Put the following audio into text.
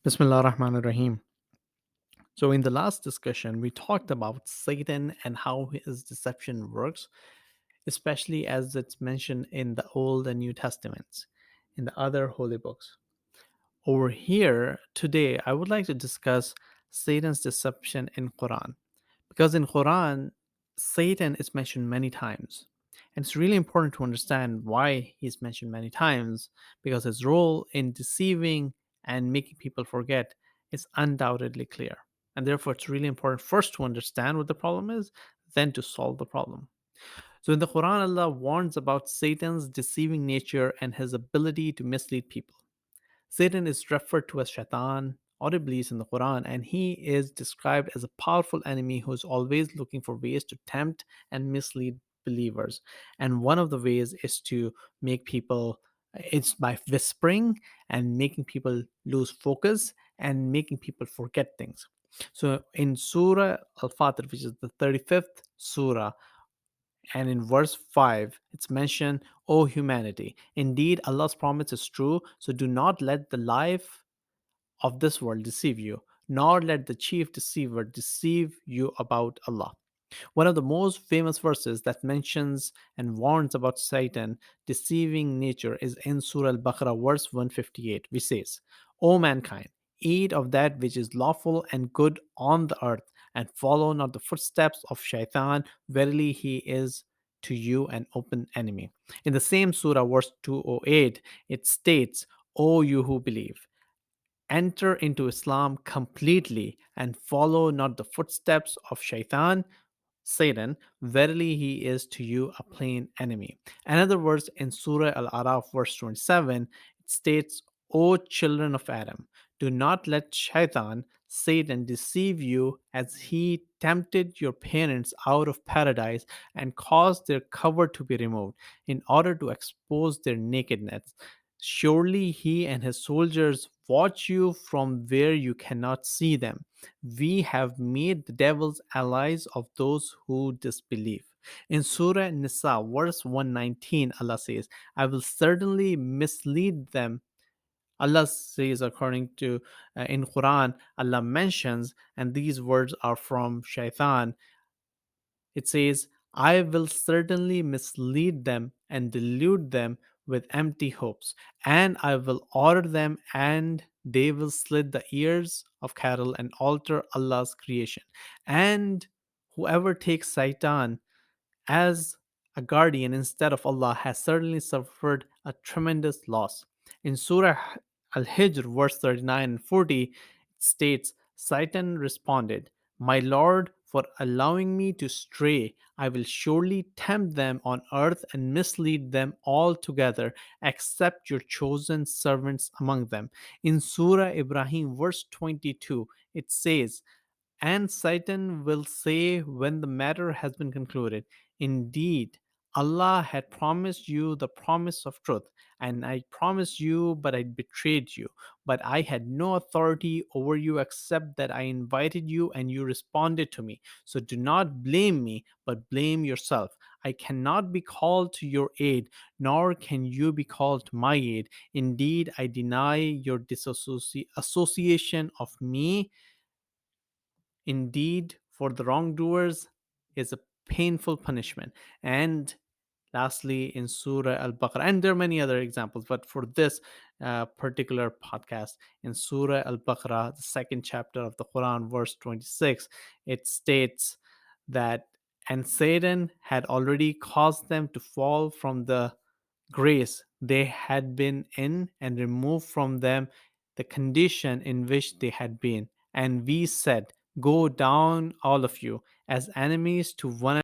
Bismillah ar-Rahman ar-Rahim. So, in the last discussion, we talked about Satan and how his deception works, especially as it's mentioned in the Old and New Testaments, in the other holy books. Over here, today, I would like to discuss Satan's deception in Quran. Because in Quran, Satan is mentioned many times. And it's really important to understand why he's mentioned many times, because his role in deceiving and making people forget is undoubtedly clear. And therefore, it's really important first to understand what the problem is, then to solve the problem. So in the Quran, Allah warns about Satan's deceiving nature and his ability to mislead people. Satan is referred to as Shaytan or Iblis in the Quran, and he is described as a powerful enemy who is always looking for ways to tempt and mislead believers. And one of the ways is to make people, it's by whispering and making people lose focus and making people forget things. So in Surah Al-Fatir, which is the 35th surah, and in verse 5, it's mentioned, O humanity, indeed Allah's promise is true, so do not let the life of this world deceive you, nor let the chief deceiver deceive you about Allah. One of the most famous verses that mentions and warns about Satan deceiving nature is in Surah Al-Baqarah, verse 158, which says, O mankind, eat of that which is lawful and good on the earth, and follow not the footsteps of Shaytan. Verily, he is to you an open enemy. In the same surah, verse 208, it states, O you who believe, enter into Islam completely and follow not the footsteps of Shaitan, Satan, verily he is to you a plain enemy. Another verse in Surah Al Araf, verse 27, it states, O children of Adam, do not let Shaitan, Satan, deceive you as he tempted your parents out of paradise and caused their cover to be removed in order to expose their nakedness. Surely he and his soldiers watch you from where you cannot see them. We have made the devils allies of those who disbelieve. In Surah Nisa, verse 119, Allah says, I will certainly mislead them. Allah says, according to in Quran, Allah mentions, and these words are from Shaitan. It says, I will certainly mislead them and delude them with empty hopes, and I will order them, and they will slit the ears of cattle and alter Allah's creation. And whoever takes Satan as a guardian instead of Allah has certainly suffered a tremendous loss. In Surah Al Hijr, verse 39 and 40, it states, Satan responded, My Lord, for allowing me to stray, I will surely tempt them on earth and mislead them altogether, except your chosen servants among them. In Surah Ibrahim, verse 22, it says, and Satan will say when the matter has been concluded, Indeed, Allah had promised you the promise of truth, and I promised you, but I betrayed you. But I had no authority over you except that I invited you and you responded to me. So do not blame me, but blame yourself. I cannot be called to your aid, nor can you be called to my aid. Indeed, I deny your disassociation of me. Indeed, for the wrongdoers is a painful punishment. And lastly, in Surah Al-Baqarah, and there are many other examples, but for this particular podcast, in Surah Al-Baqarah, the second chapter of the Quran, verse 26, it states that, and Satan had already caused them to fall from the grace they had been in and removed from them the condition in which they had been. And we said, Go down, all of you, as enemies to one